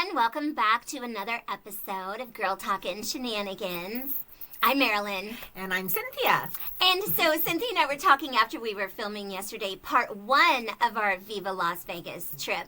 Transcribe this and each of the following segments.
everyone. Welcome back to another episode of Girl Talkin' Shenanigans. I'm Marilyn. And I'm Cynthia. And so Cynthia and I were talking after we were filming yesterday, part one of our Viva Las Vegas trip.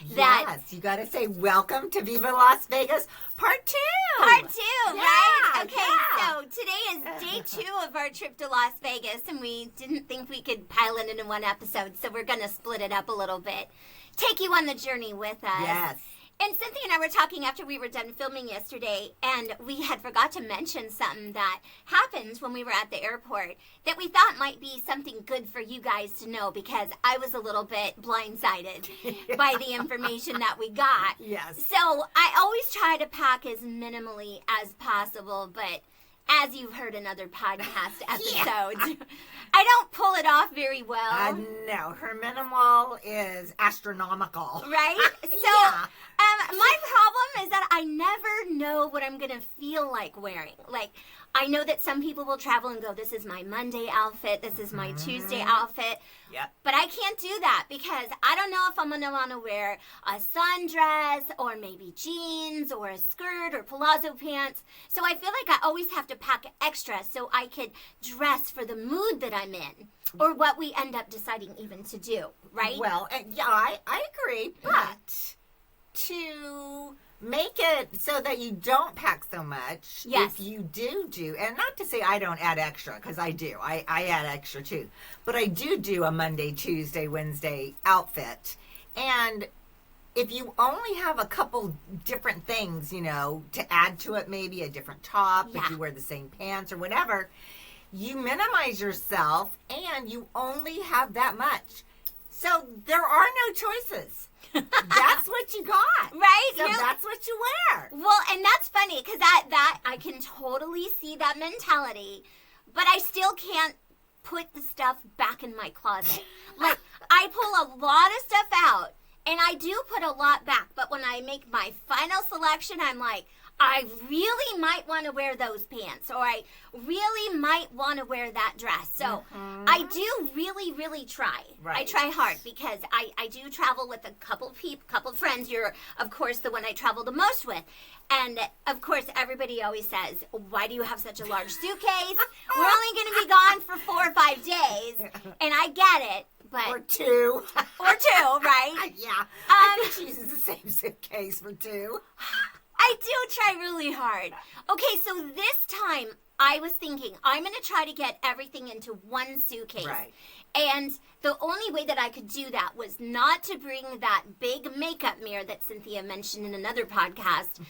Yes, you got to say welcome to Viva Las Vegas, part two. Part two, yeah, right? Okay, yeah. So today is day 2 of our trip to Las Vegas, and we didn't think we could pile it into one episode, so we're going to split it up a little bit. Take you on the journey with us. Yes. And Cynthia and I were talking after we were done filming yesterday, and we had forgot to mention something that happened when we were at the airport that we thought might be something good for you guys to know, because I was a little bit blindsided by the information that we got. Yes. So I always try to pack as minimally as possible, but as you've heard in other podcast episodes, I don't pull it off very well. No, her minimal is astronomical. Right? So, Yeah. My problem is that I never know what I'm going to feel like wearing. Like, I know that some people will travel and go, this is my Monday outfit, this is my Tuesday outfit. Yep. But I can't do that because I don't know if I'm going to want to wear a sundress or maybe jeans or a skirt or palazzo pants. So I feel like I always have to pack extra so I could dress for the mood that I'm in or what we end up deciding even to do, right? Well, yeah, I agree, but to make it so that you don't pack so much, Yes. if you do, and not to say I don't add extra, because I do. I add extra too. But I do a Monday, Tuesday, Wednesday outfit. And if you only have a couple different things, to add to it, maybe a different top, if you wear the same pants or whatever, you minimize yourself and you only have that much. So there are no choices. That's what you got. Right? So that's what you wear. Well, and that's funny because that I can totally see that mentality, but I still can't put the stuff back in my closet. Like, I pull a lot of stuff out, and I do put a lot back, but when I make my final selection, I'm like, I really might want to wear those pants, or I really might want to wear that dress. So I do really try. Right. I try hard because I do travel with a couple friends. You're, of course, the one I travel the most with. And, of course, everybody always says, why do you have such a large suitcase? We're only going to be gone for 4 or 5 days. And I get it. But Or two. Or 2, right? Yeah. I think she uses the same suitcase for 2. I do try really hard. Okay, so this time I was thinking I'm going to try to get everything into one suitcase. Right. And the only way that I could do that was not to bring that big makeup mirror that Cynthia mentioned in another podcast.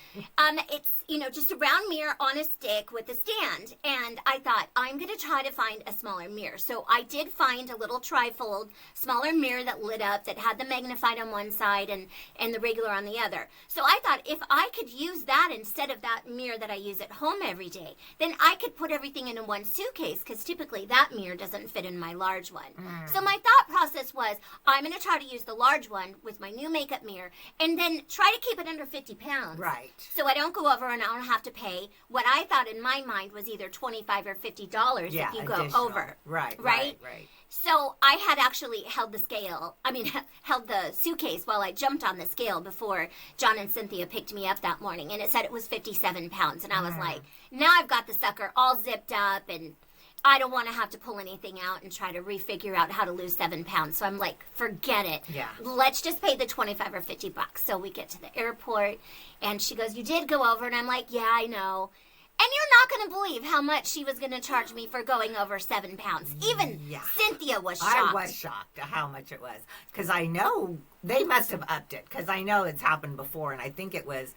It's, just a round mirror on a stick with a stand. And I thought, I'm going to try to find a smaller mirror. So I did find a little trifold, smaller mirror that lit up, that had the magnified on one side and the regular on the other. So I thought if I could use that instead of that mirror that I use at home every day, then I could put everything into one suitcase, because typically that mirror doesn't fit in my large one. So my thought process was, I'm going to try to use the large one with my new makeup mirror and then try to keep it under 50 pounds. Right. So I don't go over and I don't have to pay what I thought in my mind was either $25 or $50 if you go additional. over. Right. So I had actually held the suitcase while I jumped on the scale before John and Cynthia picked me up that morning. And it said it was 57 pounds. And I was like, now I've got the sucker all zipped up and I don't want to have to pull anything out and try to refigure out how to lose 7 pounds. So I'm like, forget it. Yeah. Let's just pay the $25 or $50. So we get to the airport and she goes, you did go over. And I'm like, yeah, I know. And you're not going to believe how much she was going to charge me for going over 7 pounds. Even Cynthia was shocked. I was shocked at how much it was. Because I know they must have upped it. Because I know it's happened before. And I think it was...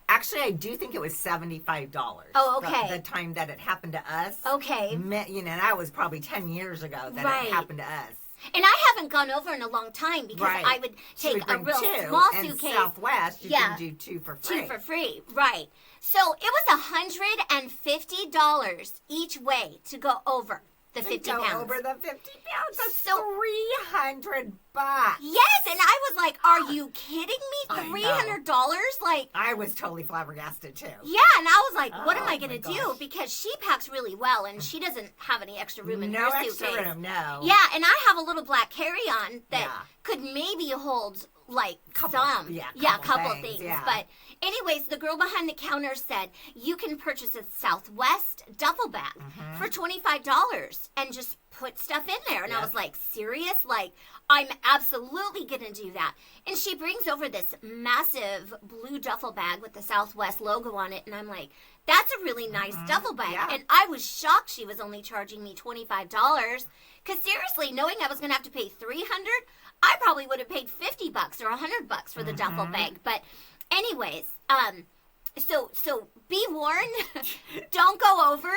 Actually, I do think it was $75. Oh, okay. The time that it happened to us. Okay. That was probably 10 years ago that it happened to us. And I haven't gone over in a long time because I would take a real small suitcase. And Southwest, you can do 2 for free. 2 for free, right. So it was $150 each way to go over the 50 pounds. Over the 50 pounds. That's so $300. Yes, and I was like, are you kidding me? $300? Like, I was totally flabbergasted too. Yeah, and I was like, what am I going to do? gosh. Because she packs really well, and she doesn't have any extra room in her No suitcase. extra room, no. Yeah, and I have a little black carry-on that could maybe hold like Couple things. yeah. But anyways, the girl behind the counter said you can purchase a Southwest duffel bag for $25 and just put stuff in there. And I was like, serious? Like, I'm absolutely gonna do that. And she brings over this massive blue duffel bag with the Southwest logo on it, and I'm like, that's a really nice duffel bag. Yeah. And I was shocked she was only charging me $25. Because seriously, knowing I was gonna have to pay $300, I probably would have paid $50 or $100 for the duffel bag. But anyways, so be warned, don't go over.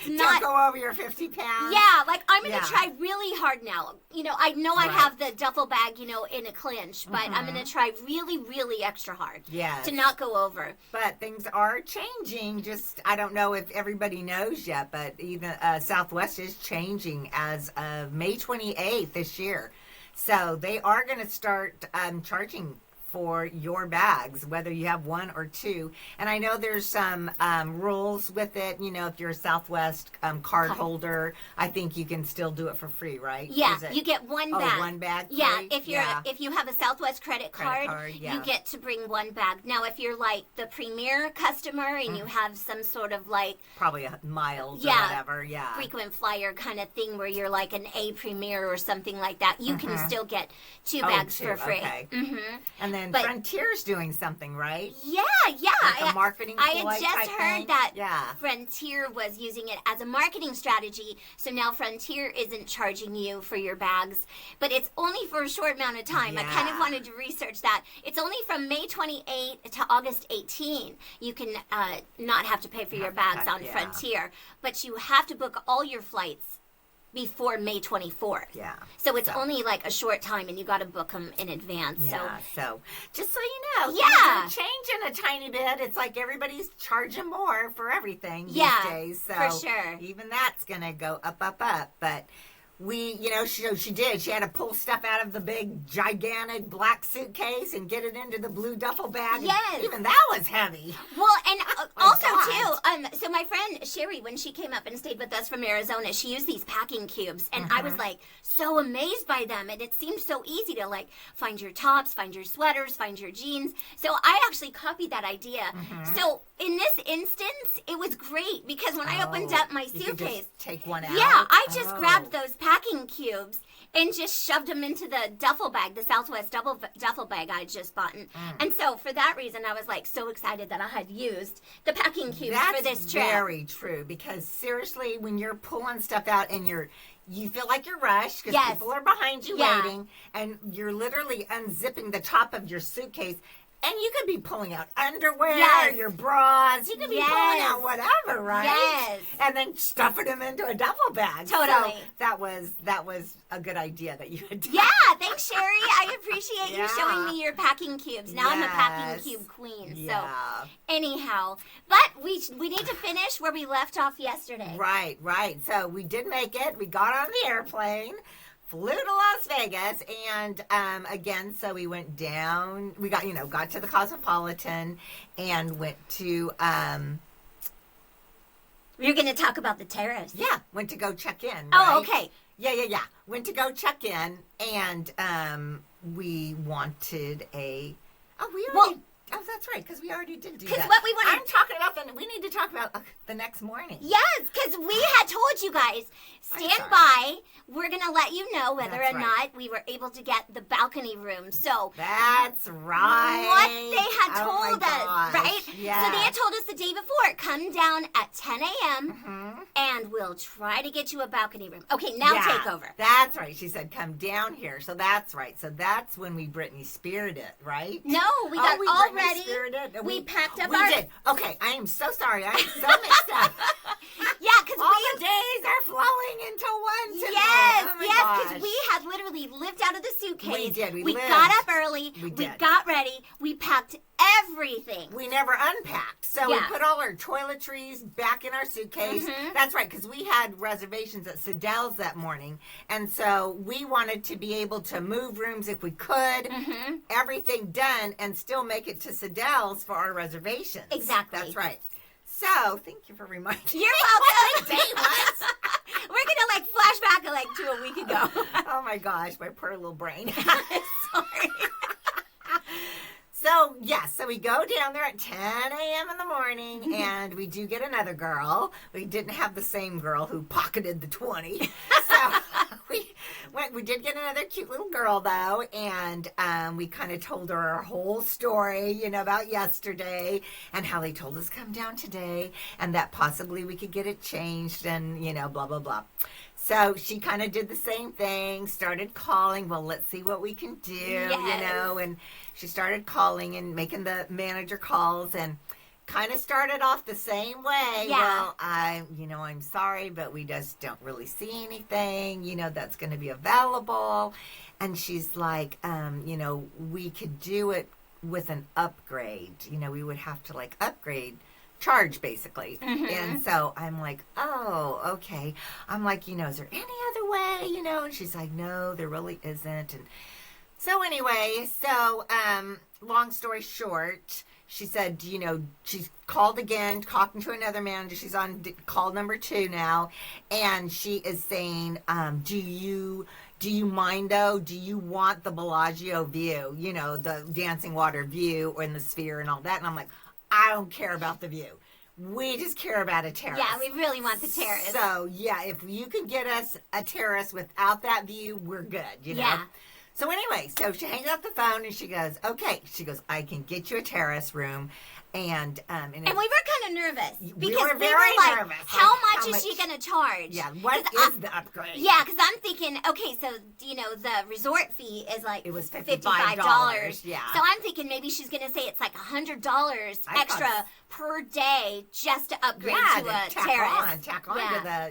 Don't go over your 50 pounds. Yeah, like I'm going to try really hard now. You know, I know I have the duffel bag, you know, in a clinch, but I'm going to try really, really extra hard to not go over. But things are changing. Just, I don't know if everybody knows yet, but even Southwest is changing as of May 28th this year. So they are going to start charging for your bags, whether you have one or two. And I know there's some rules with it. You know, if you're a Southwest card holder, I think you can still do it for free, right? Yeah, you get one bag. One bag free? Yeah, if you have a Southwest credit card, you get to bring one bag. Now, if you're like the Premier customer and you have some sort of like probably miles or whatever, frequent flyer kind of thing where you're like an A Premier or something like that, you can still get two bags for free. Okay. And then Frontier's doing something, right? Yeah. Like a marketing ploy I had just type heard thing? that Frontier was using it as a marketing strategy. So now Frontier isn't charging you for your bags, but it's only for a short amount of time. I kind of wanted to research that. It's only from May 28 to August 18. You can not have to pay for your bags on Frontier, but you have to book all your flights before May 24th. Yeah. So it's only like a short time, and you got to book them in advance. Yeah. So just so you know, things are changing a tiny bit. It's like everybody's charging more for everything these days. So for sure. Even that's gonna go up. But she did. She had to pull stuff out of the big, gigantic black suitcase and get it into the blue duffel bag. Yes. Even that was heavy. Well, and also, too, so my friend Sherry, when she came up and stayed with us from Arizona, she used these packing cubes. And I was, like, so amazed by them. And it seemed so easy to, like, find your tops, find your sweaters, find your jeans. So I actually copied that idea. So in this instance, it was great because when I opened up my suitcase, you could just take one out. Yeah, I just grabbed those packing cubes and just shoved them into the duffel bag, the Southwest duffel bag I just bought. And so for that reason, I was like so excited that I had used the packing cubes for this trip. That's very true because seriously, when you're pulling stuff out and you feel like you're rushed because people are behind you waiting, and you're literally unzipping the top of your suitcase. And you could be pulling out underwear, your bras. You could be pulling out whatever, right? Yes. And then stuffing them into a duffel bag. Totally. So that was a good idea that you had done. Yeah, thanks, Sherry. I appreciate you showing me your packing cubes. Now I'm a packing cube queen. Yeah. So anyhow, but we need to finish where we left off yesterday. Right. So we did make it. We got on the airplane. Flew to Las Vegas, and again, so we went down. We got to the Cosmopolitan, and went to. You're going to talk about the terrace. Yeah, went to go check in. Right? Oh, okay. Yeah. Went to go check in, and we wanted a. Oh, that's right, because we already did do that. Because what we wanted... I'm talking about we need to talk about the next morning. Yes, because we had told you guys, stand by. We're going to let you know whether or not we were able to get the balcony room. So... That's right. What they had told us, right? Yeah. So they had told us the day before, come down at 10 a.m. And we'll try to get you a balcony room. Okay, now take over. That's right. She said, come down here. So that's right. So that's when we Britney Speared it, right? No, we got all ready. We packed up our... We did. Okay, I am so sorry. I'm so mixed up. Yeah, because all the days are flowing into one today. Yes, oh because we had literally lived out of the suitcase. We did. We got up early. We got ready. We packed everything. We never unpacked. So we put all our toiletries back in our suitcase. That's right, because we had reservations at Siddell's that morning. And so we wanted to be able to move rooms if we could, everything done, and still make it to Siddell's for our reservations. Exactly. That's right. So, thank you for reminding me. You're welcome. What the day was. We're going to flashback to a week ago. Oh my gosh, my poor little brain. Sorry. So, so we go down there at 10 a.m. in the morning, and we do get another girl. We didn't have the same girl who pocketed the 20. So we did get another cute little girl, though, and we kind of told her our whole story, about yesterday and how they told us to come down today and that possibly we could get it changed and, blah, blah, blah. So she kind of did the same thing, started calling. Well, let's see what we can do, and she started calling and making the manager calls and kind of started off the same way. Yeah. Well, I'm sorry, but we just don't really see anything, that's going to be available. And she's like, we could do it with an upgrade. We would have to upgrade. Charge basically. And so I'm like, oh, okay. I'm like, is there any other way, and she's like, no, there really isn't. And so anyway, long story short, she said, she's called again, talking to another manager. She's on call number 2 now, and she is saying, do you mind though? Do you want the Bellagio view, the dancing water view or in the Sphere and all that? And I'm like, I don't care about the view. We just care about a terrace. Yeah, we really want the terrace. So, if you can get us a terrace without that view, we're good, Yeah. So anyway, so she hangs up the phone and she goes, okay. She goes, I can get you a terrace room. And we were kind of nervous because we were very like, nervous. How much is she going to charge? Yeah, what is the upgrade? Yeah, because I'm thinking, okay, so, the resort fee is like it was $55. Yeah. So I'm thinking maybe she's going to say it's like $100 extra per day just to upgrade to a terrace. Tack on to the,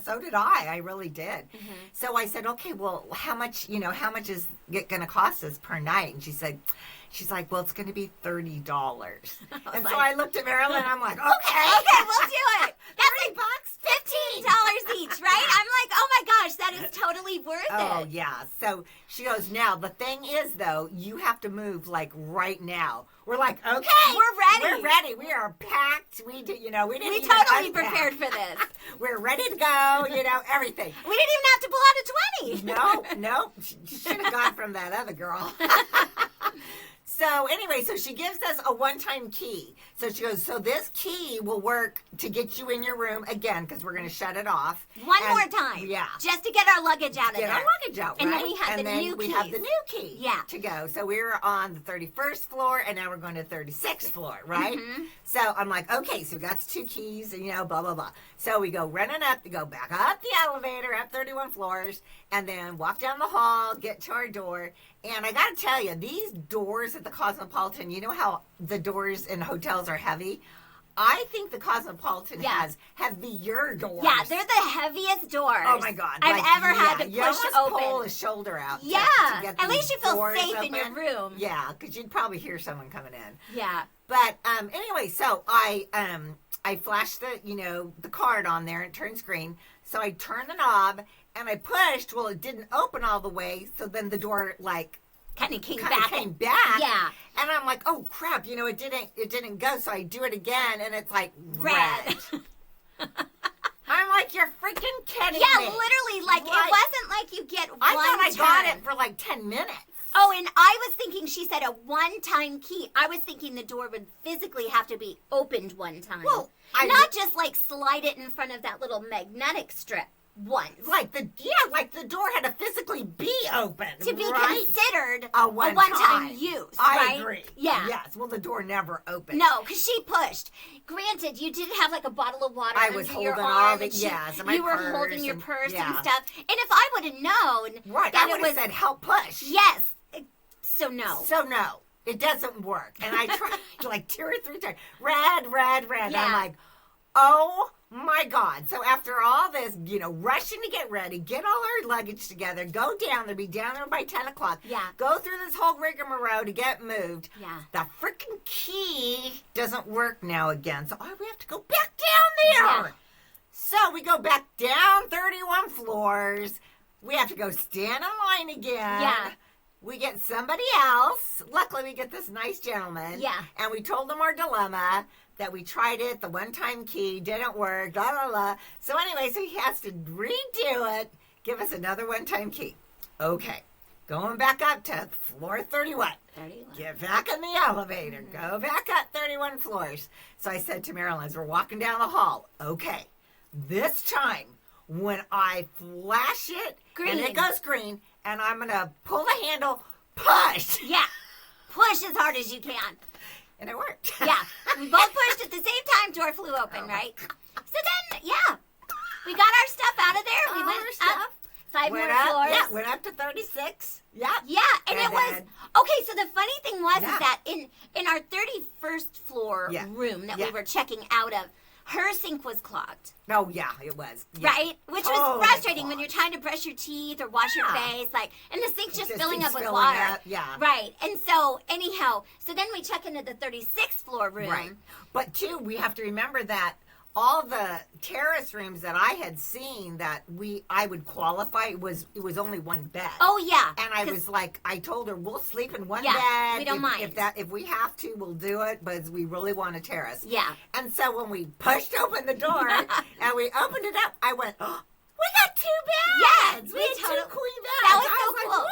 so did I. I really did. So I said, okay, well, how much is it going to cost us per night? And she's like, well, it's going to be $30. And so I looked at Marilyn and I'm like, okay, we'll do it. That's $30, $15 each, right? I'm like, oh my gosh, that is totally worth it. Oh, yeah. So she goes, now, the thing is, though, you have to move, right now. We're like, okay. We're ready. We are packed. We didn't We even totally unpack. prepared for this. We're ready to go, everything. We didn't even have to pull out a 20. No. She should have gone from that other girl. So anyway, so she gives us a one-time key. So she goes, so this key will work to get you in your room again because we're going to shut it off. One more time. Yeah. Just to get our luggage out of there. Get our luggage out, right? And then we have the new we keys. have the new key to go. So we were on the 31st floor, and now we're going to the 36th floor, right? So I'm like, okay, so we got the 2 keys, and, blah, blah, blah. So we go running up, go back up the elevator, up 31 floors, and then walk down the hall, get to our door. And I got to tell you, these doors at the Cosmopolitan, you know how the doors in hotels are heavy? I think the Cosmopolitan has heavier doors. Yeah, they're the heaviest doors. Oh my God! I've ever had to push open. Pull a shoulder out. Yeah, to get at least you feel safe open. in your room. Yeah, because you'd probably hear someone coming in. Yeah. But anyway, so I flashed the card on there and it turns green. So I turned the knob and I pushed. Well, it didn't open all the way. So then the door kind of came back. Yeah. And I'm like, oh crap, it didn't go. So I do it again and it's like red. I'm like, you're freaking kidding me. Yeah, literally, it wasn't like you get I one thought I time. got it for 10 minutes. Oh, and I was thinking she said a one-time key. I was thinking the door would physically have to be opened one time. Well, not just slide it in front of that little magnetic strip once. The door had to physically be open. To be right? considered a one-time use, I right? agree. Yeah. Yes. Well, the door never opened. No, because she pushed. Granted, you did have a bottle of water under your arm. All the, and my you were purse holding your purse yeah. and stuff. And if I would have known right, that I would have said, help push. Yes. So no. It doesn't work. And I tried 2 or 3 times. Red. Yeah. I'm like, oh my God. So after all this, rushing to get ready, get all our luggage together, go down there, be down there by 10 o'clock. Yeah. Go through this whole rigmarole to get moved. Yeah. The freaking key doesn't work now again. So we have to go back down there. Yeah. So we go back down 31 floors. We have to go stand in line again. Yeah. We get somebody else. Luckily, we get this nice gentleman. Yeah. And we told him our dilemma, that we tried it, the one-time key didn't work, blah, blah, blah. So anyway, so he has to redo it, give us another one-time key. Okay. going back up to floor 31. 31. Get back in the elevator. Go back up 31 floors. So I said to Marilyn as we're walking down the hall, okay, this time when I flash it Green. and it goes green and I'm going to pull the handle, push. Yeah. Push as hard as you can. And it worked. Yeah. We both pushed at the same time. Door flew open, right? So then, yeah. We got our stuff out of there. We All went our up stuff. 5 Went more up, floors. yeah, went up to 36. Yeah. Yeah, and it was then- okay. So the funny thing was Yeah. is that in our 31st floor Yeah. room that Yeah. we were checking out of, her sink was clogged, Oh, yeah, it was. Yeah. right? Which was Totally frustrating when clogged. you're trying to brush your teeth or wash your Yeah. face, like, and the sink's just Just filling keeps up with filling water. up, yeah. Right. And so anyhow, so then we check into the 36th floor room. Right. But, too, we have to remember that all the terrace rooms that I had seen that I would qualify, it was only one bed. Oh yeah. And I 'Cause- was like, I told her, we'll sleep in one Yeah, bed. we don't mind. If we have to, we'll do it, but we really want a terrace. Yeah. And so when we pushed open the door and we opened it up, I went, oh, we got 2 beds. Yes, we we had totally- 2 queen beds. That was I so like, cool. woo,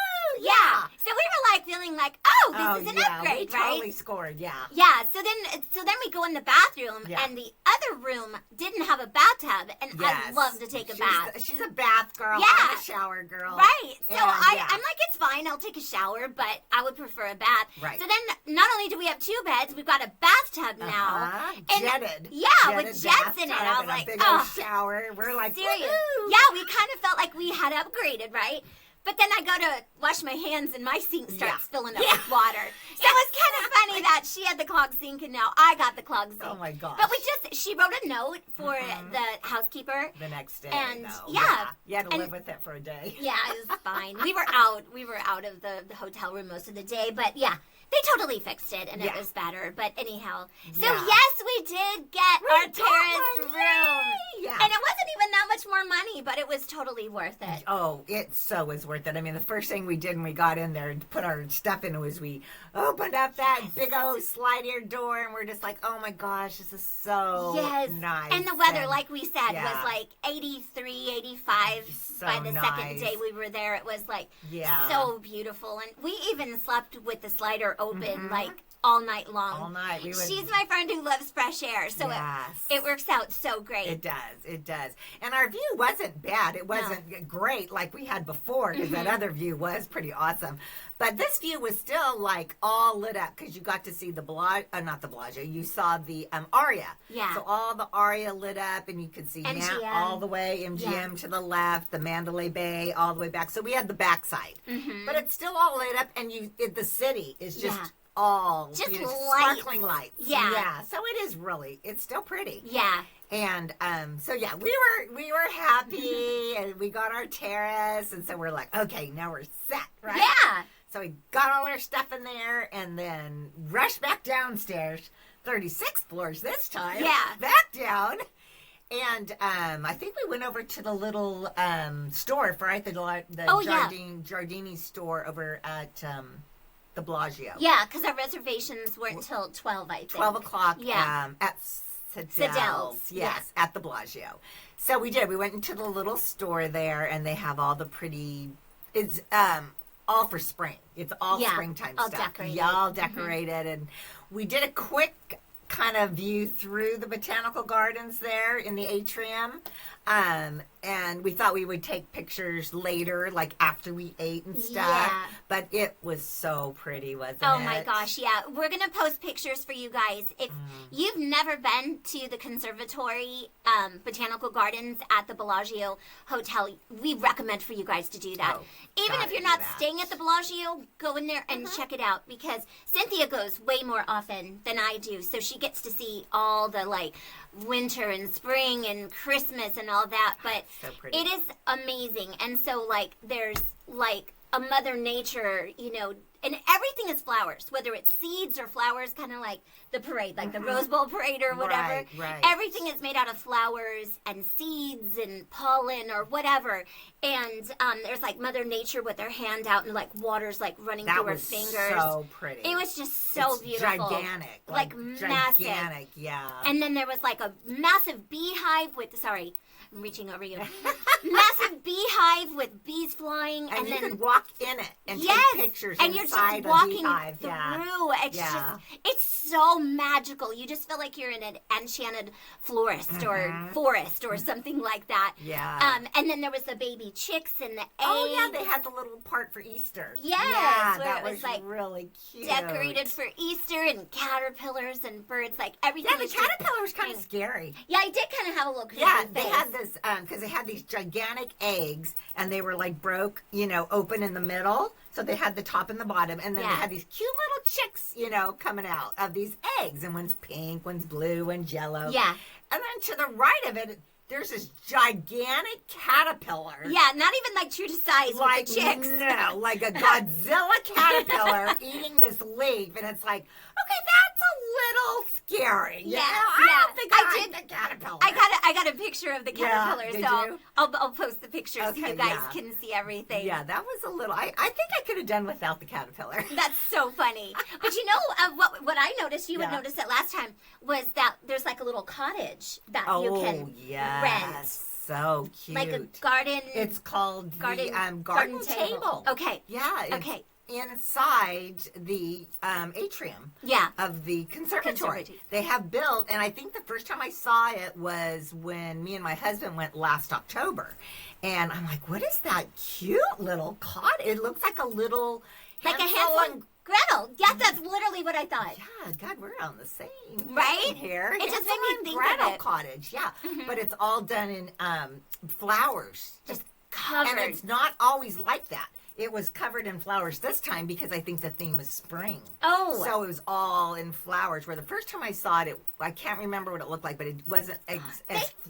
Yeah. So we were like feeling like, oh, this is an upgrade, we right? totally scored, yeah. Yeah, so then we go in the bathroom, Yeah. and the other room didn't have a bathtub, and I Yes. love to take a bath. She's a bath girl. Yeah. I'm a shower girl. Right. So And, yeah. I'm like, it's fine, I'll take a shower, but I would prefer a bath. Right. So then not only do we have 2 beds, we've got a bathtub now. Uh-huh. And- Jetted. Yeah, with jets in it. bathtub I was and like, a big old oh, shower. We're like, serious. woohoo. Yeah, we kind of felt like we had upgraded, right? But then I go to wash my hands and my sink starts filling up with water. So it's kind of funny that she had the clogged sink and now I got the clogged sink. Oh my gosh. But she wrote a note for the housekeeper. The next day. And, though. yeah. You had to And- live with it for a day. Yeah, it was fine. We were out of the hotel room most of the day, but yeah. They totally fixed it, and it Yeah. was better. But anyhow, so Yeah. yes, we did get our got terrace one. room, Yeah. and it wasn't even that much more money, but it was totally worth it. Oh, it so was worth it. I mean, the first thing we did when we got in there and put our stuff in was we opened up that big old sliding door, and we're just like, oh my gosh, this is so Yes, nice. and the weather, And- like we said, yeah. was like 83, 85 So by the second nice. day we were there. It was like Yeah. so beautiful, and we even slept with the slider open Mhm. like all night long. all night. We would, She's my friend who loves fresh air, so Yes. it works out so great. It does. And our view wasn't bad. It wasn't great like we had before, because that other view was pretty awesome. But this view was still like all lit up because you got to see the not the Bellagio. You saw the Aria. Yeah. So all the Aria lit up, and you could see MGM. all the way MGM to the left, the Mandalay Bay all the way back. So we had the backside, but it's still all lit up, and the city is just. Yeah. All Just lights. sparkling lights. Yeah. So it's still pretty. Yeah. And so yeah, we were happy, and we got our terrace, and so we're like, okay, now we're set, right? Yeah. So we got all our stuff in there, and then rushed back downstairs, 36 floors this time. Yeah. Back down. And I think we went over to the little store for the Oh, yeah. Giardini store over at the Bellagio. Yeah, because our reservations weren't until 12, I think. 12 o'clock Yeah. at Sadel's. Yes, at the Bellagio. So we did. We went into the little store there, and they have all the pretty... It's all for spring. It's all springtime all stuff. decorated. Yeah, all decorated. And we did a quick kind of view through the botanical gardens there in the atrium. And we thought we would take pictures later, like after we ate and stuff. Yeah. But it was so pretty, wasn't it? Oh my gosh, yeah. We're going to post pictures for you guys. If you've never been to the conservatory botanical gardens at the Bellagio Hotel, we recommend for you guys to do that. Oh, Even if gotta you're do not that. staying at the Bellagio, go in there and check it out, because Cynthia goes way more often than I do. So she gets to see all the like winter and spring and Christmas and all that. But So pretty. it is amazing. And so like there's like a Mother Nature, And everything is flowers, whether it's seeds or flowers, kind of like the parade, like the Rose Bowl parade or whatever. Right. Everything is made out of flowers and seeds and pollen or whatever. And there's like Mother Nature with her hand out and like water's like running through her fingers. That was so pretty. It was just so beautiful. Gigantic. Like massive. Gigantic, yeah. And then there was like a massive beehive with, sorry, I'm reaching over you. Massive beehive with bees flying. And you then could walk in it and take pictures and you're inside just walking the beehive. through. Yeah. It's just, it's so magical. You just feel like you're in an enchanted florist or forest or something like that. Yeah. And then there was the baby chicks and the eggs. Oh, yeah, they had the little part for Easter. Yes, yeah, where that it was like really cute. decorated for Easter and caterpillars and birds, like everything. Yeah, the caterpillar was kind of scary. Yeah, I did kind of have a look. Yeah, they had this, because they had these gigantic eggs, and they were like broke, open in the middle. So they had the top and the bottom, and then they had these cute little chicks, coming out of these eggs. And one's pink, one's blue, one's yellow. Yeah. And then to the right of it, there's this gigantic caterpillar. Yeah, not even like true to size like, with the chicks. No, like a Godzilla caterpillar eating this leaf. And it's like, okay, that's a little scary. Yeah, I don't think I like the caterpillar. I got a picture of the caterpillar, did so you? I'll post the picture so you guys yeah. can see everything. Yeah, that was a little, I think I could have done without the caterpillar. That's so funny. But what I noticed, you would notice it last time, was that there's like a little cottage that you can rent. So cute. Like a garden. It's called garden table. Okay. Yeah. Okay. Inside the atrium of the conservatory. They have built, and I think the first time I saw it was when me and my husband went last October. And I'm like, what is that cute little cottage? It looks like a little... Like a Hansel Gretel. Yeah, that's literally what I thought. Yeah, God, we're on the same right here. It just made me think Gretel of it. Cottage, yeah. But it's all done in flowers. Just covered. And it's not always like that. It was covered in flowers this time because I think the theme is spring. Oh. So it was all in flowers. Where the first time I saw it, I can't remember what it looked like, but it wasn't as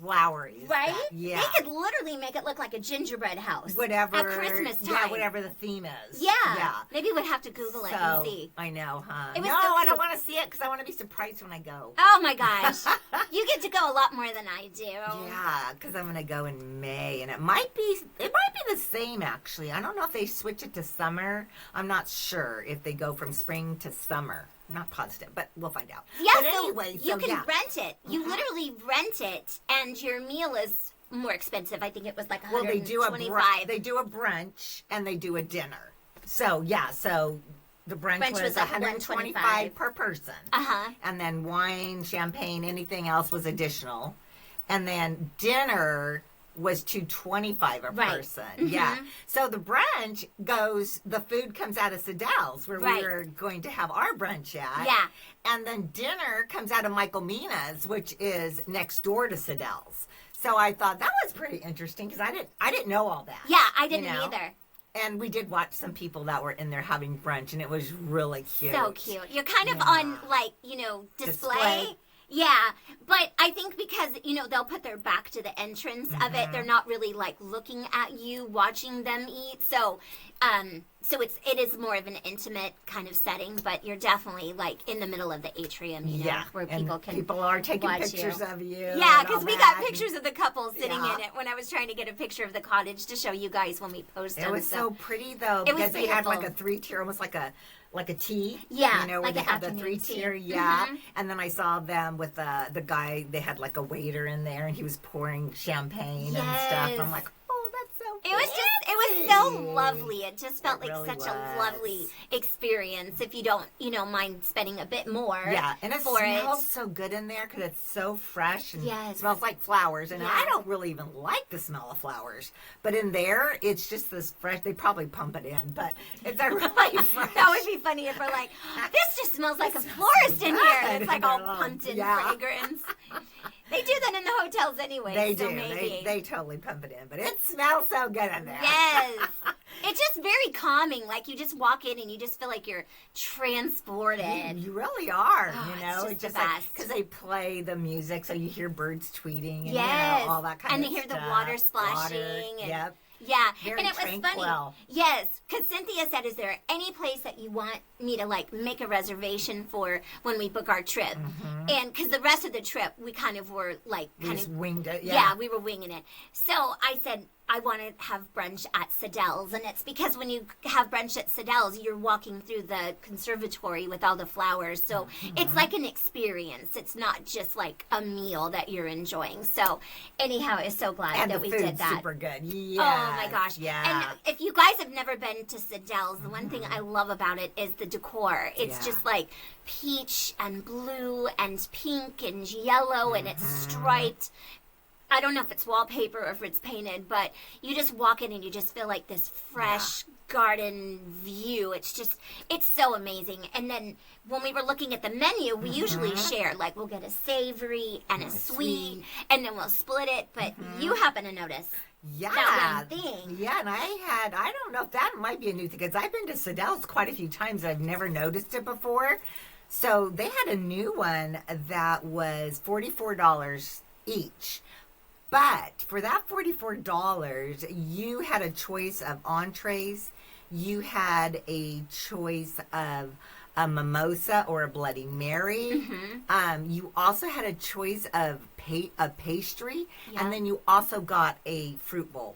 flowery. As right? That. Yeah. They could literally make it look like a gingerbread house. Whatever. At Christmas time. Yeah, whatever the theme is. Yeah. Yeah. Maybe we'd have to Google it and see. I know, huh? It was no, so I cute. don't want to see it because I want to be surprised when I go. Oh my gosh. You get to go a lot more than I do. Yeah, because I'm going to go in May, and it might be the same, actually. I don't know if they switch it to summer. I'm not sure if they go from spring to summer. I'm not positive, but we'll find out. Yeah, but anyway, you can rent it. You literally rent it, and your meal is more expensive. I think it was like $125. Well, they do a brunch, and they do a dinner. So, the brunch was $125 per person. Uh-huh. And then wine, champagne, anything else was additional. And then dinner was $225 a person. Mm-hmm. Yeah. So the brunch the food comes out of Siddell's, where we were going to have our brunch at. Yeah. And then dinner comes out of Michael Mina's, which is next door to Siddell's. So I thought that was pretty interesting because I didn't know all that. Yeah, I didn't either. And we did watch some people that were in there having brunch, and it was really cute. So cute. You're kind of on, display. Yeah, but I think because, they'll put their back to the entrance of it. They're not really, looking at you, watching them eat. So it is more of an intimate kind of setting, but you're definitely, in the middle of the atrium, where people are taking watch pictures of you. Yeah, because we got pictures of the couple sitting in it when I was trying to get a picture of the cottage to show you guys when we posted. It was so pretty, though, because they had, a 3-tier, almost like a tea. Yeah, where they had the 3-tier, And then I saw them with the guy, they had a waiter in there, and he was pouring champagne and stuff. I'm like, oh, that's so It was so lovely. It just felt like really such was. a lovely experience if you don't, mind spending a bit more. Yeah, and it smells so good in there because it's so fresh and it smells like flowers. And I don't really even like the smell of flowers. But in there, it's just this fresh, they probably pump it in, but it's a really fresh. That would be funny if we're like, this just smells like a florist in here. And it's like all pumped in fragrance. They do that in the hotels anyway. They so do. Maybe. They totally pump it in, but it smells so good in there. Yes. It's just very calming. You just walk in and you just feel like you're transported. You really are. It's just the best. Because they play the music, so you hear birds tweeting and all that kind and of they hear stuff. the water splashing. And Yeah, Very and it was tranquil. funny. Yes, because Cynthia said, "Is there any place that you want me to like make a reservation for when we book our trip?" And because the rest of the trip we kind of were like We kind just of winged it. yeah, we were winging it. So I said, I want to have brunch at Sadelle's. And it's because when you have brunch at Sadelle's, you're walking through the conservatory with all the flowers. So it's like an experience. It's not just like a meal that you're enjoying. So anyhow, I was so glad And that the we food's did that. super good. Yes. Oh my gosh. Yeah. And if you guys have never been to Sadelle's, the one thing I love about it is the decor. It's Yeah. just like peach and blue and pink and yellow and it's striped. I don't know if it's wallpaper or if it's painted, but you just walk in and you just feel like this fresh garden view. It's so amazing. And then when we were looking at the menu, we usually share, like we'll get a savory and a sweet, and then we'll split it. But you happen to notice Yeah. that one thing. Yeah, and I don't know if that might be a new thing, because I've been to Sadelle's quite a few times. I've never noticed it before. So they had a new one that was $44 each. But for that $44, you had a choice of entrees. You had a choice of a mimosa or a Bloody Mary. You also had a choice of a pastry. Yeah. And then you also got a fruit bowl.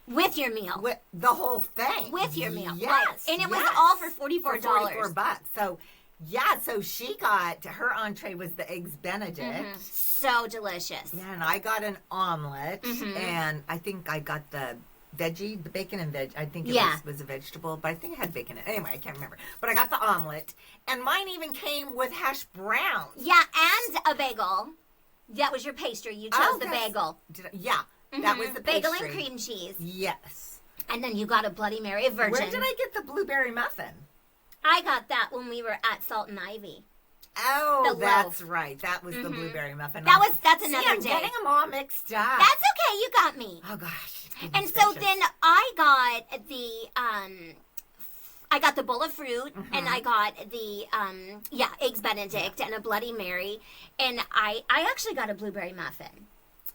With your meal. With the whole thing. With your meal. Yes. Right. And it was yes. all for $44. For $44. So, yeah, so she got, her entree was the Eggs Benedict. So delicious. Yeah, and I got an omelet, and I think I got the bacon and veg. I think it was a vegetable, but I think it had bacon in it. Anyway, I can't remember. But I got the omelet, and mine even came with hash browns. Yeah, and a bagel. That was your pastry. You chose the bagel. That was the pastry. Bagel and cream cheese. Yes. And then you got a Bloody Mary, a virgin. Where did I get the blueberry muffin? I got that when we were at Salt and Ivy. Oh, The that's loaf. right. That was the blueberry muffin. That's See, another I'm day. getting them all mixed up. That's okay. You got me. Oh gosh. And Goodness so gracious. then I got the bowl of fruit, and I got the Eggs Benedict and a Bloody Mary, and I actually got a blueberry muffin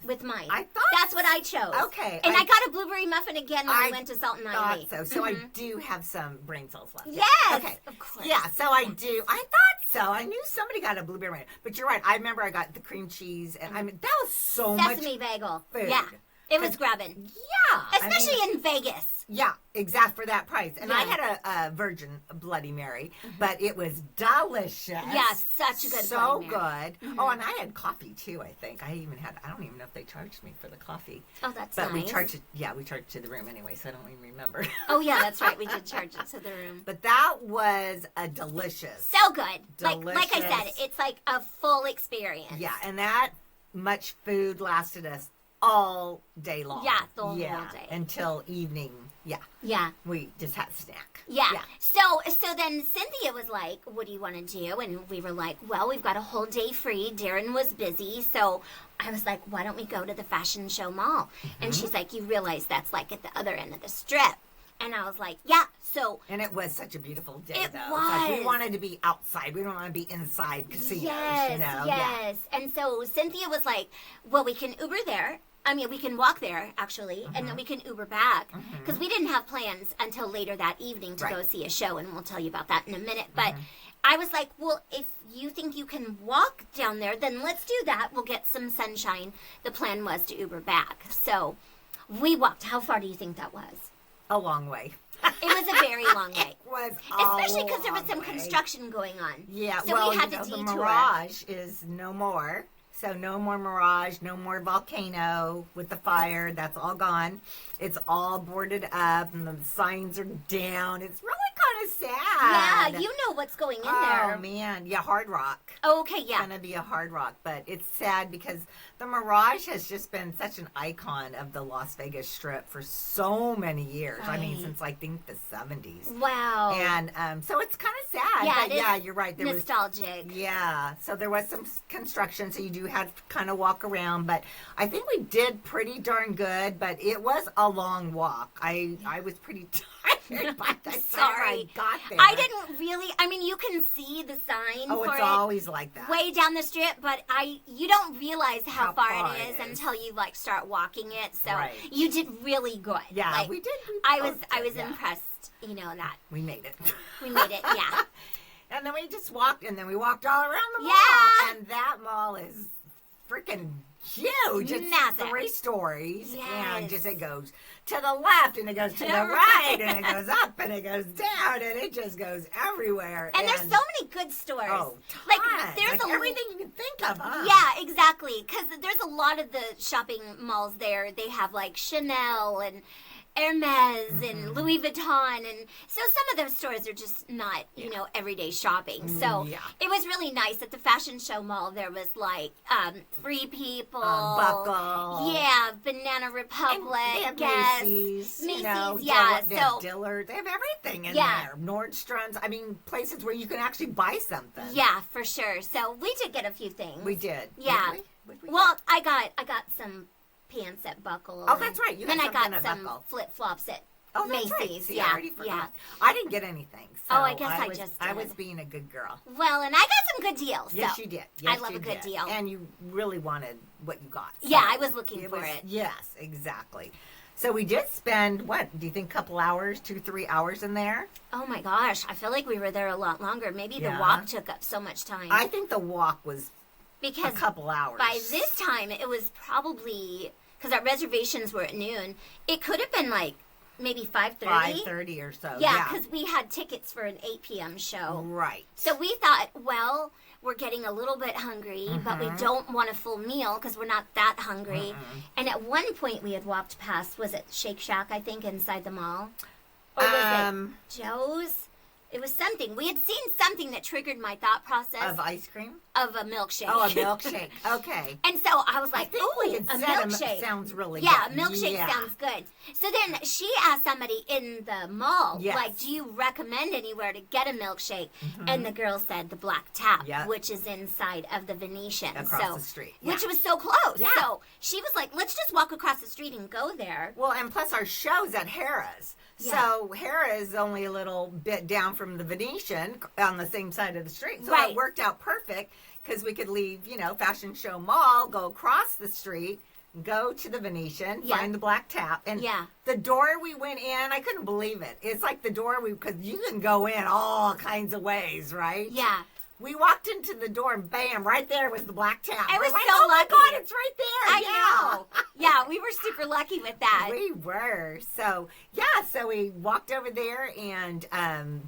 with mine. I thought that's what I chose. Okay. And I got a blueberry muffin again when we went to Salt and Ivy. thought so. So I do have some brain cells left. Yes. Okay. Of course. Yeah, so I do. I thought so. I knew somebody got a blueberry muffin. But you're right. I remember I got the cream cheese, and I mean, that was so Sesame much bagel. food. Yeah. It was grabbing. Yeah. Especially in Vegas. Yeah, exact for that price. And I Yeah. had a virgin Bloody Mary, but it was delicious. Yeah, such a good So Bloody Mary. good. Oh, and I had coffee too, I think. I don't even know if they charged me for the coffee. Oh, that's But nice. we charged it to the room anyway, so I don't even remember. Oh, yeah, that's right. We did charge it to the room. But that was a delicious. So good. Like I said, Delicious. it's like a full experience. Yeah, and that much food lasted us all day long. Yeah, the whole day. Until evening. Yeah. Yeah. We just had a snack. Yeah. So then Cynthia was like, what do you want to do? And we were like, well, we've got a whole day free. Darren was busy. So I was like, why don't we go to the Fashion Show Mall? And she's like, you realize that's like at the other end of the strip. And I was like, yeah. So. And it was such a beautiful day, It though. was. Like, we wanted to be outside. We don't want to be inside casinos, Yes, you know? yes. And so Cynthia was like, well, we can Uber there. I mean, we can walk there, actually, and then we can Uber back. Because we didn't have plans until later that evening to go see a show, and we'll tell you about that in a minute. But I was like, well, if you think you can walk down there, then let's do that. We'll get some sunshine. The plan was to Uber back. So we walked. How far do you think that was? A long way. It was a very long way. It was Especially because there was some way. construction going on. Yeah, So well, we had you to know, the detour. Mirage is no more. So no more Mirage, no more Volcano with the fire. That's all gone. It's all boarded up and the signs are down. It's really kind of sad. Yeah, you know what's going in Oh, there. man. Yeah, Hard Rock. Okay, It's yeah. going to be a Hard Rock, but it's sad because the Mirage has just been such an icon of the Las Vegas Strip for so many years. I mean, Right. since I think the 70s. Wow. And so it's kind of sad. Yeah, but it is yeah, you're right. There was nostalgic. yeah, so there was some construction, so you do have to kind of walk around, but I think we did pretty darn good, but it was a long walk. I was pretty By the time Sorry. I got there. I didn't really. I mean, you can see the sign Oh, for it's it always like that. way down the strip, but you don't realize how far it is it is. until you like start walking it. So Right. you did really good. Yeah, like, we did. I both was did, yeah. impressed. You know that We made it. we made it. Yeah. And then we just walked, and then we walked all around the mall. Yeah. And that mall is freaking huge. It's Massive. 3 stories. Yes. And just it goes to the left, and it goes to the right, and it goes up, and it goes down, and it just goes everywhere. And there's so many good stores. Oh, like tons. there's Like a everything you can think of, huh? Yeah, exactly. Because there's a lot of the shopping malls there. They have like Chanel and Hermes and Louis Vuitton, and so some of those stores are just not, you know, everyday shopping. So it was really nice at the fashion show mall. There was like Free People, Buckle. yeah, Banana Republic, They have Guess, Macy's, Macy's, you know, yeah. They have So Dillard's. They have everything in Yeah. there. Nordstrom's. I mean, places where you can actually buy something. yeah, for sure. So we did get a few things. We did. Yeah. Did we? What'd we Well, I got some pants at Buckle. Oh, that's right. You got then I something got at some Buckle. flip flops at Oh, that's Macy's. right. See, yeah, I already forgot. yeah. I didn't get anything. So Oh, I guess I was, just I did. was being a good girl. Well, and I got some good deals. Yes, so you did. I Yes, love you a good did. deal. And you really wanted what you got. So Yeah, I was looking for it. Yes, exactly. So we did spend, what, do you think a couple hours, 2-3 hours in there? Oh my gosh, I feel like we were there a lot longer. Maybe the Yeah. walk took up so much time. I think the walk was because a couple hours. by this time it was probably, because our reservations were at noon, it could have been like maybe 5:30. 5:30 or so. Yeah, because we had tickets for an 8 p.m. show. Right. So we thought, well, we're getting a little bit hungry, but we don't want a full meal because we're not that hungry. And at one point we had walked past, was it Shake Shack, I think, inside the mall? Or was it Joe's? It was something. We had seen something that triggered my thought process Of ice cream? of a milkshake. Oh, a milkshake. Okay. And so I was I like, think oh, we had a said milkshake. sounds really Yeah, a good. milkshake Yeah. sounds good. So then she asked somebody in the mall, Yes. like, do you recommend anywhere to get a milkshake? And the girl said the Black Tap, Yep. which is inside of the Venetian. Across the street. Yeah. Which was so close. Yeah. So she was like, let's just walk across the street and go there. Well, and plus our show's at Harrah's. Yeah. So Harrah's is only a little bit down from the Venetian on the same side of the street. So Right. it worked out perfect because we could leave, Fashion Show Mall, go across the street, go to the Venetian, Yeah. find the Black Tap. And Yeah. the door we went in, I couldn't believe it. It's like the door because you can go in all kinds of ways, right? Yeah. We walked into the door and bam, right there was the Black Tap. I We're was like, so oh lucky. my God, it's right there. I know. Yeah, we were super lucky with that. We were. So we walked over there and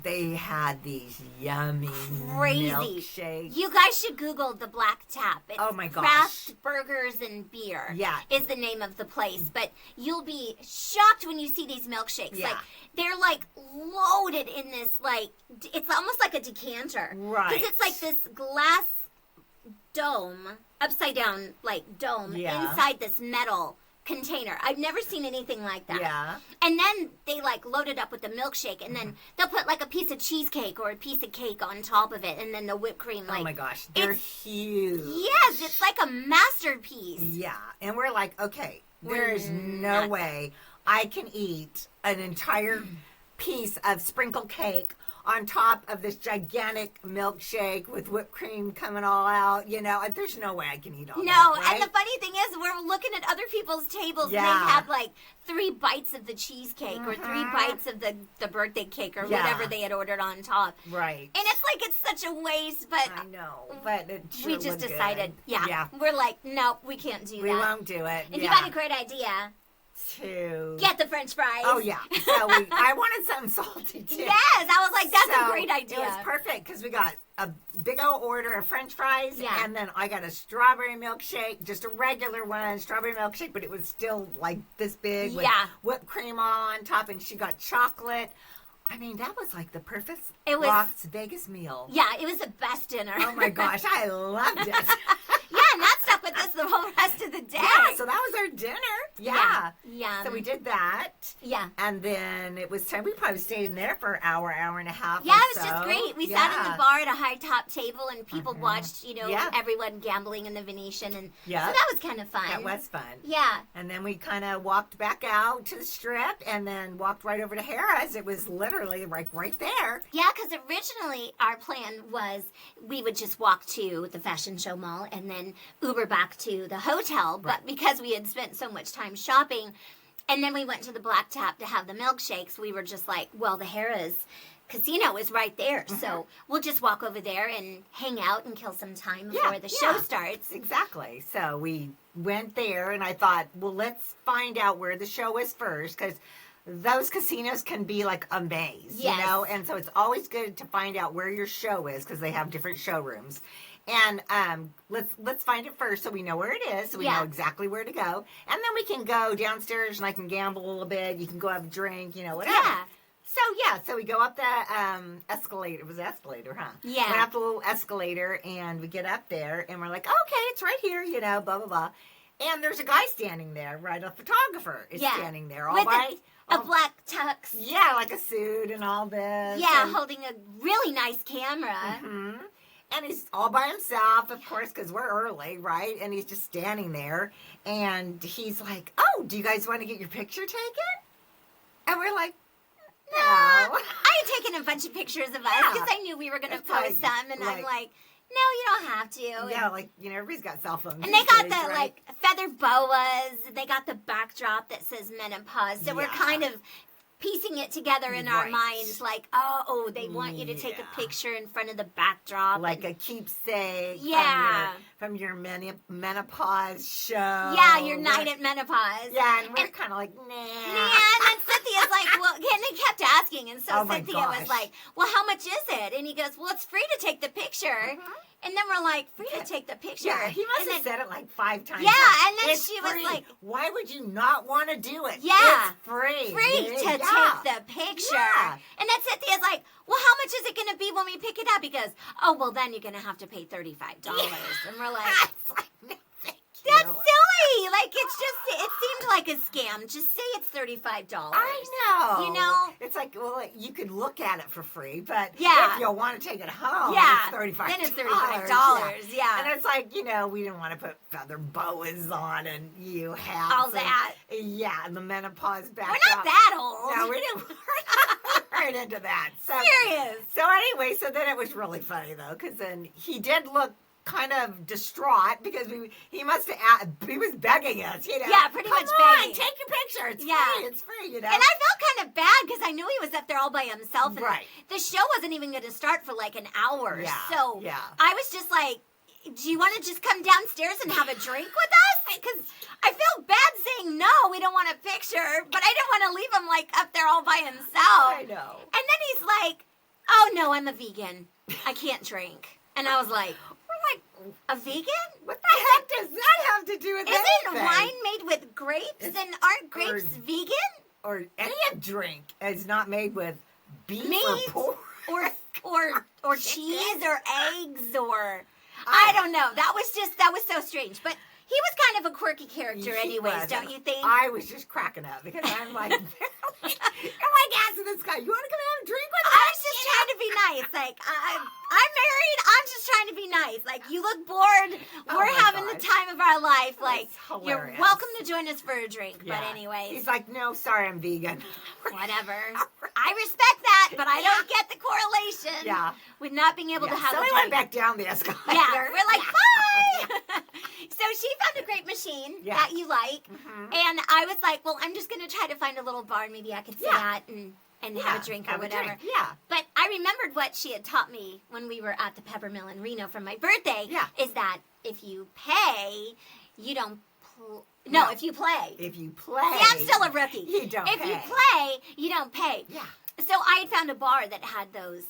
they had these yummy Crazy. milkshakes. You guys should Google the Black Tap. It's Oh my gosh. Craft Burgers and Beer. Yeah. Is the name of the place. But you'll be shocked when you see these milkshakes. Yeah. Like they're like loaded in this it's almost like a decanter. Right. Because it's like this glass dome, upside down dome Yeah. inside this metal container. I've never seen anything like that. Yeah. And then they load it up with the milkshake, and then they'll put a piece of cheesecake or a piece of cake on top of it, and then the whipped cream. Oh my gosh, they're huge. Yes, it's like a masterpiece. Yeah, and we're like, okay, there is no not- way I can eat an entire piece of sprinkle cake on top of this gigantic milkshake with whipped cream coming all out. There's no way I can eat all No, that, right? and the funny thing is, we're looking at other people's tables, Yeah. and they had 3 bites of the cheesecake or 3 bites of the birthday cake or Yeah. whatever they had ordered on top. Right. And it's such a waste, but I know, but it sure we just looked decided, good. yeah, we're like, no, we can't do We that. won't do it. And yeah. you got a great idea. To Get the French fries. Oh yeah. So I wanted something salty too. Yes, I was like, that's a So great idea. It was perfect because we got a big old order of French fries, Yeah. and then I got a strawberry milkshake, just a regular one, strawberry milkshake, but it was still this big with Yeah. whipped cream on top, and she got chocolate. I mean, that was the perfect It was- Las Vegas meal. Yeah, it was the best dinner. Oh my gosh, I loved it. Yeah, and that stuck with us the whole rest of the day. Yeah, so that was our dinner. Yeah. Yeah. So we did that. Yeah. And then it was time. We probably stayed in there for an hour and a half. Yeah, or it was so. just great. We sat in the bar at a high top table, and people watched, everyone gambling in the Venetian, and so that was kind of fun. That was fun. Yeah. And then we kind of walked back out to the Strip, and then walked right over to Harrah's. It was literally right there. Yeah, because originally our plan was we would just walk to the Fashion Show Mall and then Uber back to the hotel. But because we had spent so much time shopping, and then we went to the Black Tap to have the milkshakes, we were just like, well, the Harrah's casino is right there. So we'll just walk over there and hang out and kill some time before the show starts. Exactly. So we went there, and I thought, well, let's find out where the show is first, because those casinos can be like a maze, you know? And so it's always good to find out where your show is, because they have different showrooms. And let's find it first so we know where it is, so we know exactly where to go. And then we can go downstairs and I can gamble a little bit. You can go have a drink, whatever. Yeah. So we go up the escalator. It was an escalator, huh? Yeah. Went up the little escalator, and we get up there, and we're like, okay, it's right here, blah, blah, blah. And there's a guy standing there, right? A photographer is standing there. All with by... a black tux. Yeah, like a suit and all this. Yeah, holding a really nice camera. Mm-hmm. And he's all by himself, of course, because we're early, right? And he's just standing there. And he's like, oh, do you guys want to get your picture taken? And we're like, no. I had taken a bunch of pictures of us because I knew we were going to post some. And I'm like, no, you don't have to. Yeah, everybody's got cell phones. And they got the, feather boas. They got the backdrop that says Menopause. So we're kind of piecing it together in our minds, like, they want you to take a picture in front of the backdrop. Like a keepsake from your menopause show. Yeah, your night at Menopause. Yeah, and we're kind of like, nah. Yeah, and then Cynthia's like, well, and they kept asking, and so Cynthia was like, well, how much is it? And he goes, well, it's free to take the picture. And then we're like, free to take the picture. Yeah, he must have said it like 5 times. Yeah, and then she was like, why would you not want to do it? Yeah. It's free. Free to take the picture. Yeah. And then Cynthia's like, well, how much is it going to be when we pick it up? He goes, oh, well, then you're going to have to pay $35. Yeah. And we're like, that's silly. Like, it seemed like a scam. Just say it's $35. I know. It's like, well, you could look at it for free, but if you want to take it home, it's $35. Then it's $35. Yeah. And it's like, we didn't want to put feather boas on and hats. All that. Yeah, and the menopause back. We're not that old. No, we didn't. We're not into that. So, serious. So anyway, then it was really funny, though, because then he did look kind of distraught because he must have he was begging us, Yeah, pretty much begging. Take your picture. It's free. It's free, And I felt kind of bad because I knew he was up there all by himself. And the show wasn't even going to start for like an hour. Yeah. So I was just like, do you want to just come downstairs and have a drink with us? Because I felt bad saying no, we don't want a picture, but I didn't want to leave him like up there all by himself. I know. And then he's like, oh no, I'm a vegan. I can't drink. And I was like, a vegan? What the heck does that have to do with anything? Isn't wine made with grapes? And aren't grapes vegan? Or any drink is not made with beef meat or pork. or cheese or eggs or... I don't know. That was so strange. But he was kind of a quirky character anyways, don't you think? I was just cracking up because I'm like, I'm like asking this guy, you want to come have a drink with us? I was just trying to be nice. Like, I'm married. I'm just trying to be nice. Like, you look bored. We're having the time of our life. Like, you're welcome to join us for a drink. Yeah. But anyways. He's like, no, sorry, I'm vegan. Whatever. I respect that, but I don't get the correlation with not being able to have a drink. So we went back down the escalator. Yeah, we're like, bye! So she found a great machine that you like, and I was like, well, I'm just going to try to find a little bar and maybe I could sit at and have a drink or whatever. Yeah. But I remembered what she had taught me when we were at the Peppermill in Reno for my birthday, is that if you pay, you don't... No, if you play. If you play. See, I'm still a rookie. You don't pay. If you play, you don't pay. Yeah. So I had found a bar that had those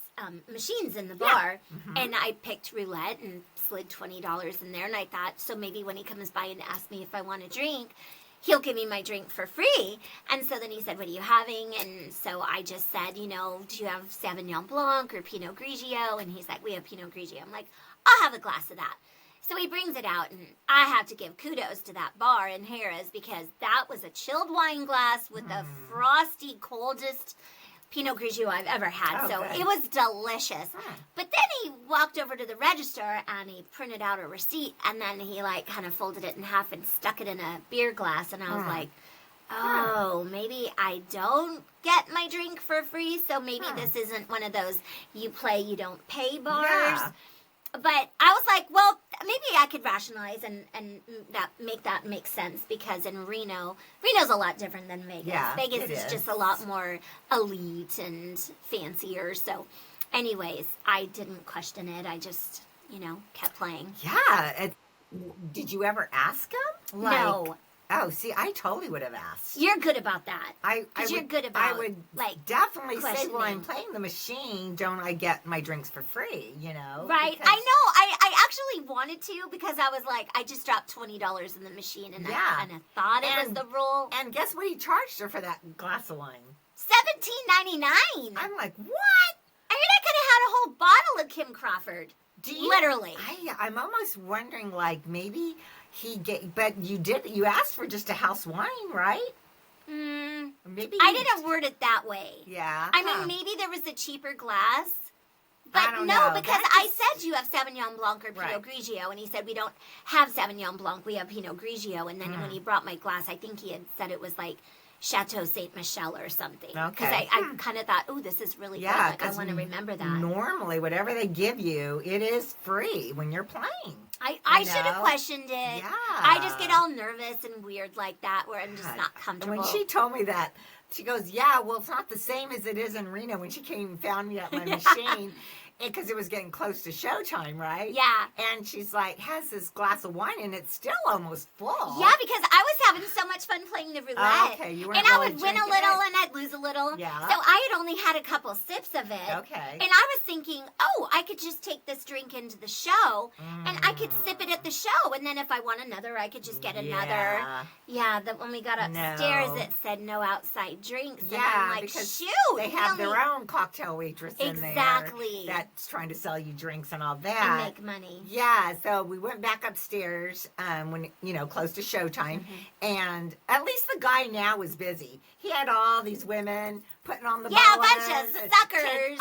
machines in the bar, and I picked roulette and slid $20 in there, and I thought, so maybe when he comes by and asks me if I want a drink, he'll give me my drink for free. And so then he said, what are you having? And so I just said, do you have Sauvignon Blanc or Pinot Grigio? And he's like, we have Pinot Grigio. I'm like, I'll have a glass of that. So he brings it out, and I have to give kudos to that bar in Harrah's because that was a chilled wine glass with the frosty, coldest Pinot Grigio I've ever had. So good. it was delicious. But then he walked over to the register and he printed out a receipt, and then he like kind of folded it in half and stuck it in a beer glass, and I was like, oh, maybe I don't get my drink for free, so maybe this isn't one of those you play, you don't pay bars. Yeah. But I was like, well, maybe I could rationalize and make that make sense, because in Reno's a lot different than Vegas. Yeah, Vegas is just a lot more elite and fancier. So anyways, I didn't question it. I just, kept playing. Yeah. Did you ever ask him? No. Oh, see, I totally would have asked. You're good about that. You're good about, I would definitely say, well, I'm playing the machine. Don't I get my drinks for free, Right. I know. I actually wanted to, because I was like, I just dropped $20 in the machine, and I kind of thought it was the rule. And guess what he charged her for that glass of wine? $17.99. I'm like, what? I mean, I could have had a whole bottle of Kim Crawford. Literally. I'm almost wondering, like, maybe but you asked for just a house wine, right? Maybe I didn't word it that way. Yeah. I mean, maybe there was a cheaper glass. But I don't no, know. because I said you have Sauvignon Blanc or Pinot Grigio, and he said we don't have Sauvignon Blanc, we have Pinot Grigio. And then when he brought my glass, I think he had said it was like Chateau Saint Michel or something. Okay. Because I kind of thought, oh, this is really good. Like, I want to remember that. Normally, whatever they give you, it is free when you're playing. I should have questioned it. Yeah. I just get all nervous and weird like that, where I'm just not comfortable. And when she told me that, she goes, yeah, well, it's not the same as it is in Reno, when she came and found me at my machine. Because it was getting close to showtime, right? Yeah. And she's like, has this glass of wine, and it's still almost full. Yeah, because I was having so much fun playing the roulette. Okay, you weren't And I really would win a drinking little, it? and I'd lose a little. Yeah. So I had only had a couple sips of it. Okay. And I was thinking, oh, I could just take this drink into the show, and I could sip it at the show. And then if I want another, I could just get another. Yeah, when we got upstairs, it said no outside drinks. Yeah, and I'm like, because shoot. they have their own cocktail waitress in there. Exactly. That's trying to sell you drinks and all And that. make money. Yeah, so we went back upstairs when close to showtime, and at least the guy now was busy. He had all these women putting on the a bunch of suckers.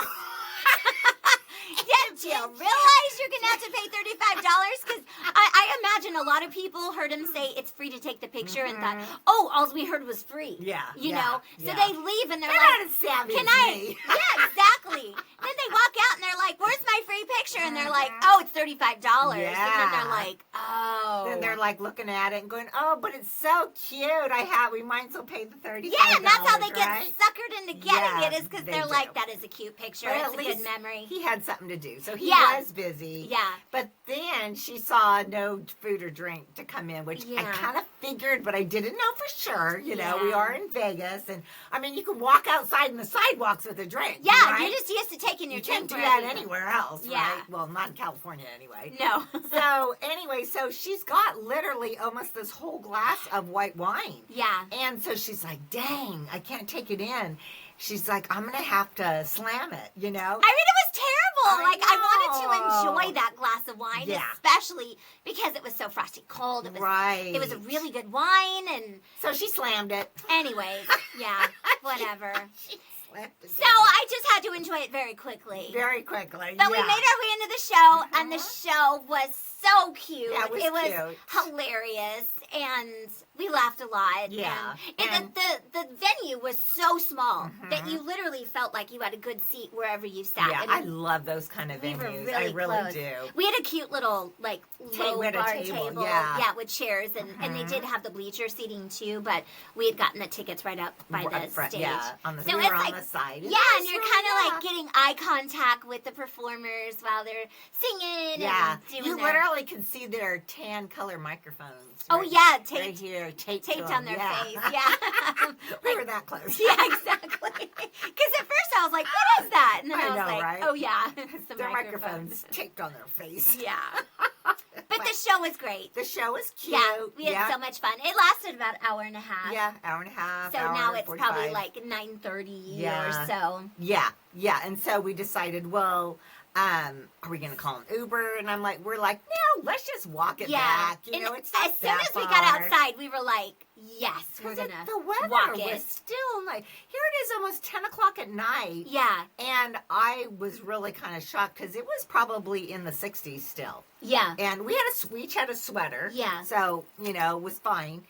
Did you realize you're going to have to pay $35? Because I imagine a lot of people heard him say it's free to take the picture and thought, oh, all we heard was free. Yeah. You know? So they leave and they're not like, as savvy can as I? me. Yeah, exactly. Then they walk out and they're like, where's my free picture? And they're like, oh, it's $35. Yeah. And then they're like, oh. Then they're like looking at it and going, oh, but it's so cute. We might as well pay the $35. Yeah, and that's how they get right? suckered into getting it, is because they they're do. like, that is a cute picture. But It's at a least good memory. He had something to do. So he Yeah. was busy. Yeah. But then she saw no food or drink to come in, which I kind of figured, but I didn't know for sure. You know, we are in Vegas. And, I mean, you can walk outside in the sidewalks with a drink. Yeah, right? you're just used to taking your You drink can't do wherever that you go. anywhere else, Yeah. right? Well, not in California anyway. No. So, anyway, so she's got literally almost this whole glass of white wine. Yeah. And so she's like, dang, I can't take it in. She's like, I'm going to have to slam it, you know? I mean, it was terrible. I wanted to know. enjoy that glass of wine, Yeah. especially because it was so frosty cold. It was, Right. It was a really good wine, and So she slammed it. anyways, yeah, whatever. She slammed it. So I just had to enjoy it very quickly. Very quickly. But we made our way into the show, and the show was so cute. Yeah, it was cute. Hilarious, and we laughed a lot. Yeah. And the venue was so small that you literally felt like you had a good seat wherever you sat. Yeah, and I love those kind of we were venues. really I really close. do. We had a cute little low we had a bar table, yeah. with chairs, and they did have the bleacher seating too. But we had gotten the tickets right up by the Front, stage. Yeah, we So were it's on like, the side. yeah, and you're kind of like getting eye contact with the performers while they're singing. Yeah, and doing you their, literally can see their tan color microphones. Oh right- yeah, right taped here, taped on their face. Yeah. We were that close. Yeah, exactly. Because at first I was like, what is that? And then I was know, like, right? oh yeah, it's the Their microphones. microphones taped on their face. Yeah. But the show was great. The show was cute. Yeah, we had so much fun. It lasted about an hour and a half. Yeah, hour and a half. So hour now and it's 45. probably like 9:30 Yeah. or so. Yeah, and so we decided, well, Are we going to call an Uber? And we're like, no, let's just walk it Yeah. back. And It's not as soon that as we far. got outside, we were like, yes, we're going The to weather walk was it. still nice. Here it is almost 10 o'clock at night. Yeah. And I was really kind of shocked because it was probably in the 60s still. Yeah. And we each had a sweater. Yeah. So, it was fine.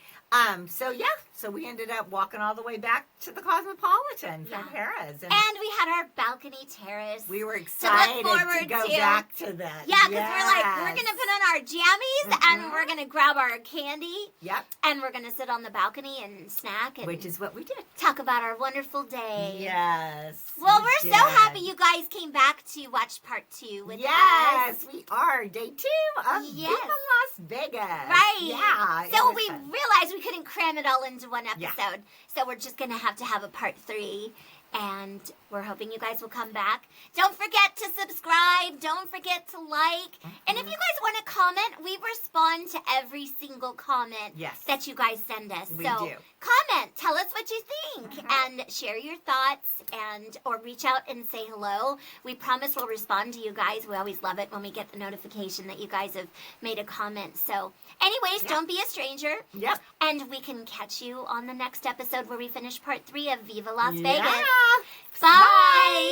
So we ended up walking all the way back to the Cosmopolitan from Paris. And we had our balcony terrace. We were excited forward to go to. back to that. Yeah, because we're going to put on our jammies and we're going to grab our candy. Yep. And we're going to sit on the balcony and snack. And which is what we did. talk about our wonderful day. Yes. Well, we we're did. so happy you guys came back to watch part 2 with us. Yes, we are. Day 2 of Yes. Viva Las Vegas. Right. Yeah. So it was we fun. realized we couldn't cram it all into one episode. Yeah. So we're just going to have a part 3. And we're hoping you guys will come back. Don't forget to subscribe. Don't forget to like. And if you guys want to comment, we respond to every single comment that you guys send us. We so do. comment. Tell us what you think. And share your thoughts or reach out and say hello. We promise we'll respond to you guys. We always love it when we get the notification that you guys have made a comment. So anyways, don't be a stranger. Yep. And we can catch you on the next episode where we finish part 3 of Viva Las Yeah. Vegas. Bye.